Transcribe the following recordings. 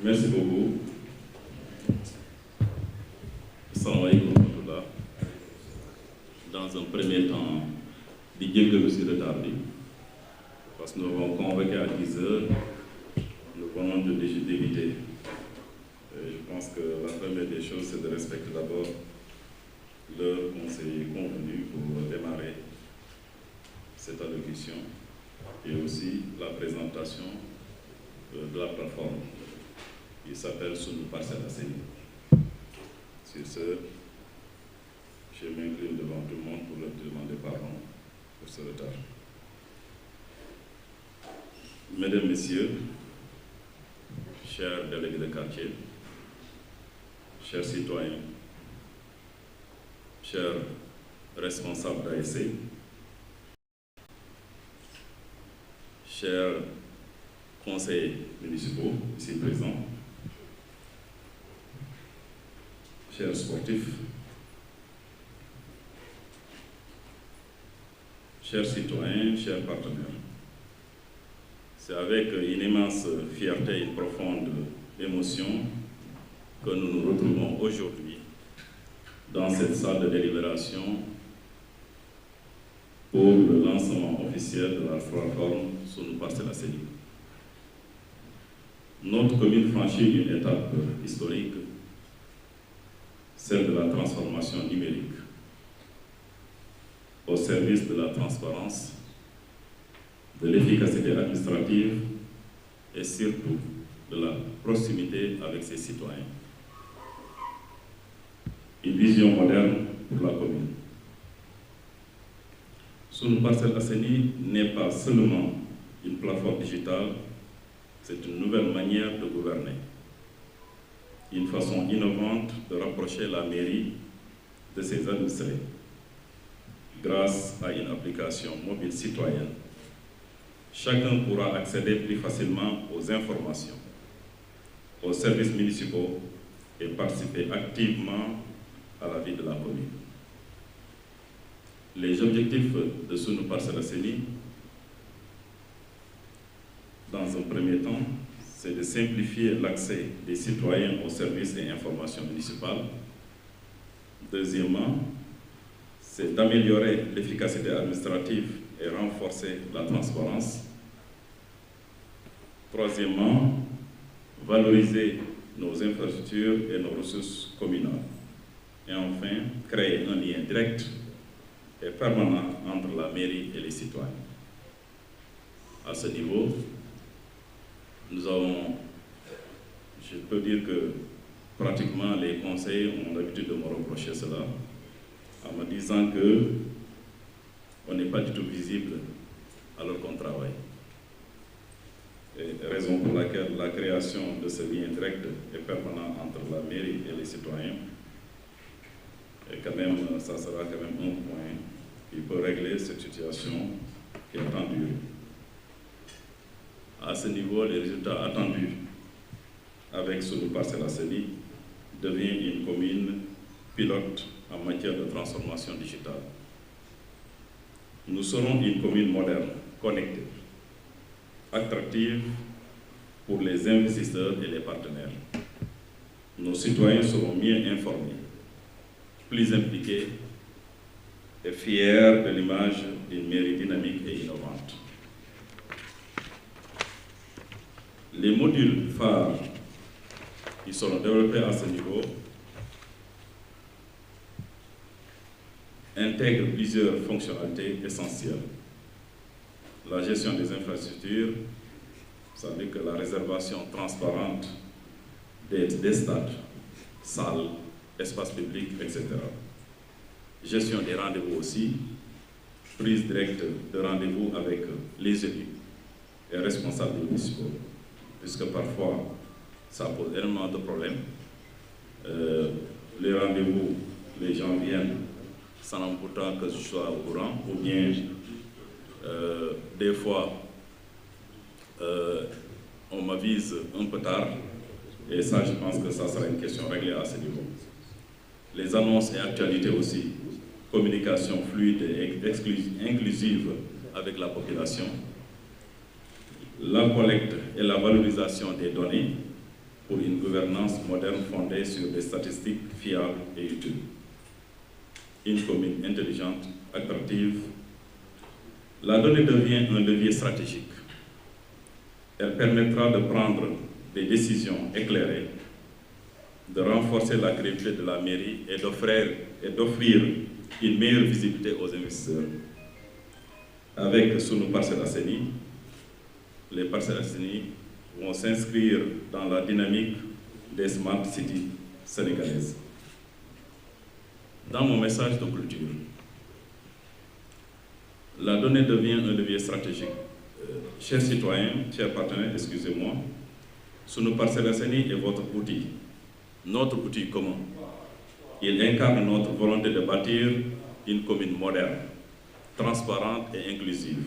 Merci beaucoup. Salam alaikum wa rahmatullah. Dans un premier temps, di jégalu si retard bi parce que nous avons convoqué à 10 heures. Nous venons de d'éviter. Je pense que la première des choses, c'est de respecter d'abord l'heure qu'on s'est convenue pour démarrer cette allocution et aussi la présentation de la plateforme qui s'appelle Sunu Parcelles Assainies. Sur ce, je m'incline devant tout le monde pour leur demander pardon pour ce retard. Mesdames, Messieurs, chers délégués de quartier, chers citoyens, chers responsables d'ASC, chers conseillers municipaux ici présents, chers sportifs, chers citoyens, chers partenaires, c'est avec une immense fierté et une profonde émotion que nous nous retrouvons aujourd'hui dans cette salle de délibération pour le lancement officiel de la plateforme Sunu Parcelles Assainies. Notre commune franchit une étape historique, celle de la transformation numérique, au service de la transparence, de l'efficacité administrative et surtout de la proximité avec ses citoyens. Une vision moderne pour la commune. Sunu Parcelles Assainies n'est pas seulement une plateforme digitale, c'est une nouvelle manière de gouverner. Une façon innovante de rapprocher la mairie de ses administrés. Grâce à une application mobile citoyenne, chacun pourra accéder plus facilement aux informations, aux services municipaux et participer activement à la vie de la commune. Les objectifs de Sunu Parcelles Assainies, dans un premier temps, c'est de simplifier l'accès des citoyens aux services et informations municipales. Deuxièmement, c'est d'améliorer l'efficacité administrative et renforcer la transparence. Troisièmement, valoriser nos infrastructures et nos ressources communales. Et enfin, créer un lien direct et permanent entre la mairie et les citoyens. À ce niveau, nous avons, je peux dire que pratiquement les conseillers ont l'habitude de me reprocher cela, en me disant qu'on n'est pas du tout visible alors qu'on travaille. Et raison pour laquelle la création de ce lien direct et permanent entre la mairie et les citoyens, et quand même, ça sera quand même un point qui peut régler cette situation qui est attendue. À ce niveau, les résultats attendus avec Sunu Parcelles Assainies devient une commune pilote en matière de transformation digitale. Nous serons une commune moderne, connectée, attractive pour les investisseurs et les partenaires. Nos citoyens seront mieux informés, plus impliqués et fiers de l'image d'une mairie dynamique et innovante. Les modules phares qui seront développés à ce niveau intègrent plusieurs fonctionnalités essentielles. La gestion des infrastructures, ça veut dire que la réservation transparente des stades, salles, espaces publics, etc. Gestion des rendez-vous aussi, prise directe de rendez-vous avec les élus et responsables municipaux, puisque parfois ça pose énormément de problèmes. Les rendez-vous, les gens viennent sans pourtant que je sois au courant, ou bien des fois on m'avise un peu tard, et ça je pense que ça sera une question réglée à ce niveau. Les annonces et actualités aussi, communication fluide et inclusive avec la population, la collecte et la valorisation des données, pour une gouvernance moderne fondée sur des statistiques fiables et utiles. Une commune intelligente, attractive. La donnée devient un levier stratégique. Elle permettra de prendre des décisions éclairées, de renforcer la crédibilité de la mairie et d'offrir une meilleure visibilité aux investisseurs. Avec Sunu Parcelles Assainies, les Parcelles Assainies vont s'inscrire dans la dynamique des Smart Cities sénégalaises. Dans mon message de clôture, la donnée devient un levier stratégique. Chers citoyens, chers partenaires, excusez-moi, Sunu Parcelles Assainies est votre outil, notre outil commun. Il incarne notre volonté de bâtir une commune moderne, transparente et inclusive.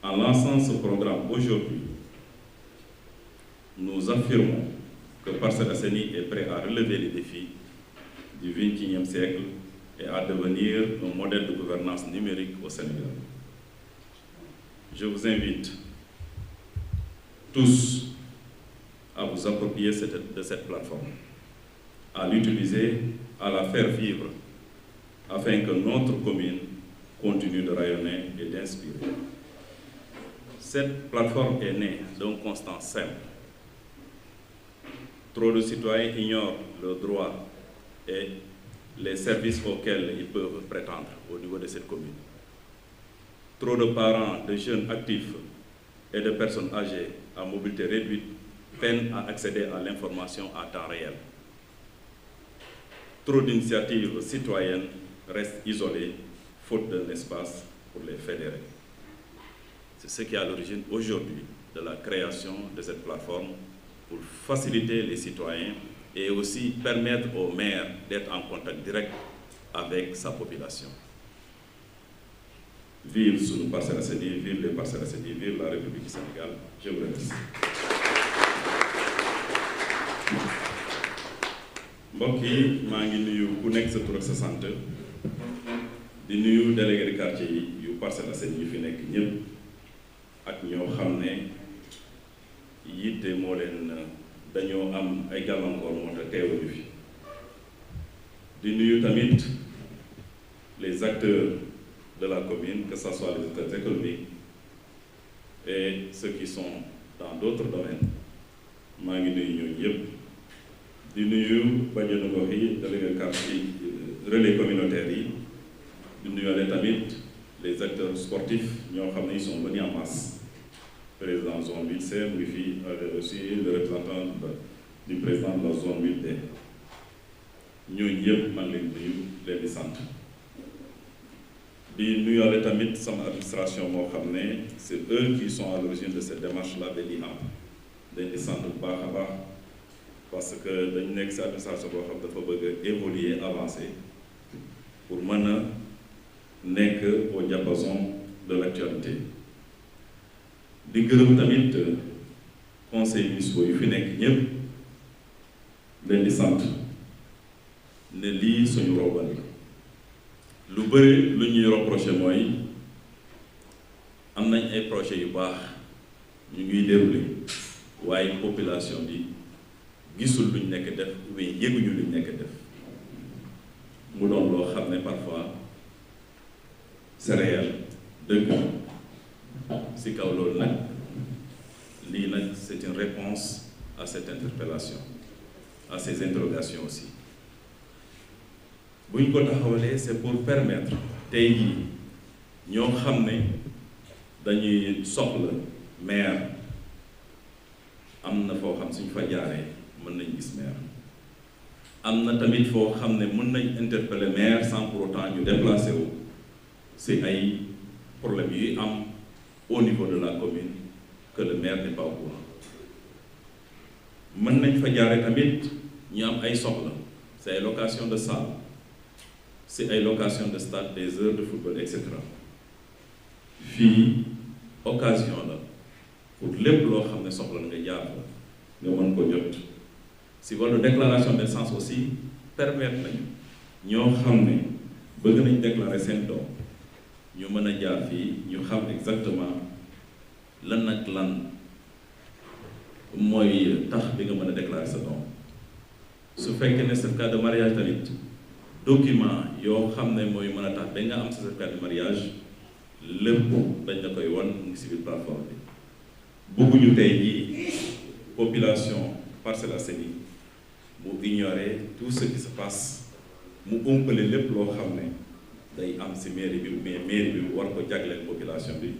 En lançant ce programme aujourd'hui, nous affirmons que Parcelles Assainies est prêt à relever les défis du XXIe siècle et à devenir un modèle de gouvernance numérique au Sénégal. Je vous invite tous à vous approprier de cette plateforme, à l'utiliser, à la faire vivre, afin que notre commune continue de rayonner et d'inspirer. Cette plateforme est née d'un constat simple. Trop de citoyens ignorent leurs droits et les services auxquels ils peuvent prétendre au niveau de cette commune. Trop de parents, de jeunes actifs et de personnes âgées à mobilité réduite peinent à accéder à l'information à temps réel. Trop d'initiatives citoyennes restent isolées, faute d'un espace pour les fédérer. C'est ce qui est à l'origine aujourd'hui de la création de cette plateforme pour faciliter les citoyens et aussi permettre aux maires d'être en contact direct avec sa population. Vive Sunu Parcelles Assainies, vive les Parcelles Assainies, vive la République du Sénégal. Je vous remercie. mbokk yi maa ngi nuyu ku nekk sa tur ak sa sant di nuyu délégué de quartier yi yu Parcelles Assainies yi fi nekk ñëpp ak ñoo xam ne yitte moo leen dañoo am ay gàllankoor moo tax teewuñu fi di nuyu tamit les acteurs de la commune, que ce soit les acteurs économiques et ceux qui sont dans d'autres domaines. maa ngi nuyu ñooñu yëpp di nuyu bajenu gox yi délégué quartier relais communautaires yi di nuyuwaale tamit les acteurs sportifs ñoo xam ne ils sont venus en masse. Président zone 8C mu ngi fi aussi le représentant du président de la zone 8D ñooñu yëpp maa ngi leen nuyu leen di sant. di nuyuwaale tamit sama administration moo xam ne c'est eux qui sont à l'origine de cette démarche là de l'IAM. dañ di sant bu baax a baax parce que dañu nekk ci administration boo xam dafa bëgg a évoluer avancer pour mën a nekk au diapason de l'actualité. di gërëm tamit conseil municipal yu fi nekk ñëpp leen di sant ne lii suñu roobal lu bëri lu ñuy reproché mooy am nañ ay projets yu baax ñu ngi déroulé waaye population bi gisul luñ nekk def ou bien yëguñu luñ nekk def mu doon loo xam ne parfois c'est réel dëgg si kaw loolu nag lii nag c'est une réponse à cette interpellation à ces interrogations aussi bu ñu ko taxawalee c'est pour permettre tey jii ñoo xam ne dañuy soxla maire am na foo xam suñ fa jaaree mën nañ gis maire am na tamit foo xam ne mën nañ interpeller maire sans pour autant ñu déplacer wu si ay problèmes yuy am au niveau de la commune que le maire n'est pas au courant mën nañ fa jaaree tamit ñu am ay soxla c'est ay location de salle c'est ay location de stade, des heures de football etc. fii occasion la pour lépp loo xam ne soxla nga jaar nga mën ko jot si wàllu déclaration de naissance aussi permettre nañu ñoo xam ne bëgg nañ déclarer seen doom ñu mën a jaar fii ñu xam exactement lan ak lan mooy tax bi nga mën a déclarer sa doom su fekkee ne certificat de mariage tamit document yoo xam ne mooy mën a tax ba nga am sa certificat de mariage lépp dañ la koy wan mu ngi si biir plateforme bi. bëgguñu tey jii population Parcelles Assainies mu ignorer tout ce qui se passe mu ëmpale lépp loo xam ne day am si mairie bi mais mairie bi war ko jagleel population bi.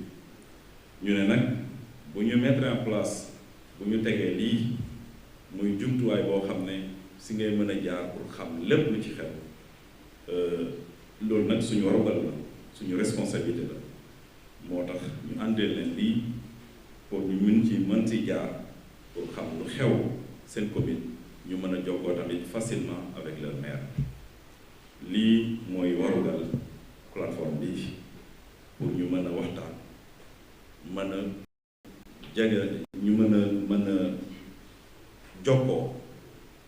ñu ne nag bu ñu mettre en place bu ñu tegee lii muy jumtuwaay boo xam ne si ngay mën a jaar pour xam lépp lu ci xew loolu nag suñu warugal la suñu responsabilité la moo tax ñu àndeel leen lii pour ñu mën ci jaar pour xam lu xew seen commune ñu mën a jokkoo tamit facilement avec leur maire. lii mooy warugal plateforme bi pour ñu mën a waxtaan mën a jege ñu mën a jokkoo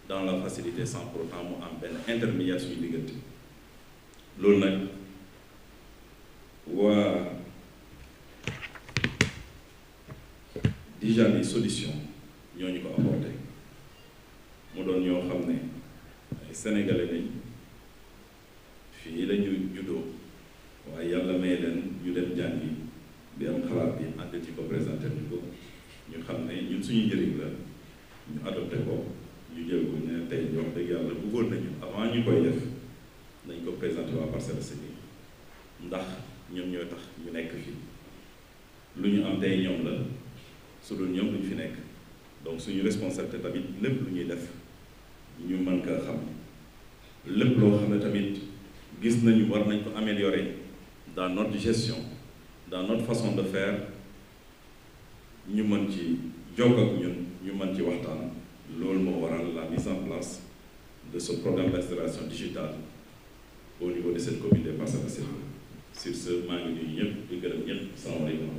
dans la facilité sans pour autant mu am benn intermédiaire suñu diggante. loolu nag waa Dijani Solution ñooñu ko apporté mu doon ñoo xam ne ay sénégalais lañ fii la ñu juddoo waaye yàlla may leen ñu dem jàngi bi am xalaat bi ànd ci ko présenté ñu ko ñu xam ne ñun suñu njëriñ la ñu adopté ko ñu jël ko ne tey wax dëgg yàlla bëggoon nañu avant ñu koy def nañ ko présenté waa Parcelles Assainies ndax ñoom ñoo tax ñu nekk fii lu ñu am tey ñoom la su dul ñoom duñ fi nekk donc suñu responsabilité tamit lépp lu ñuy def ñu mën kaa xam lépp loo xam ne tamit gis nañu war nañ ko améliorer dans notre gestion dans notre façon de faire ñu mën ci jokk ak ñun ñu mën ci waxtaan. loolu moo waral la mise en place de ce programme d'accélération digitale au niveau de cette commune des Parcelles Assainies. Sur ce maa ngi nuyu ñëpp di gërëm ñëpp salaamaaleykum.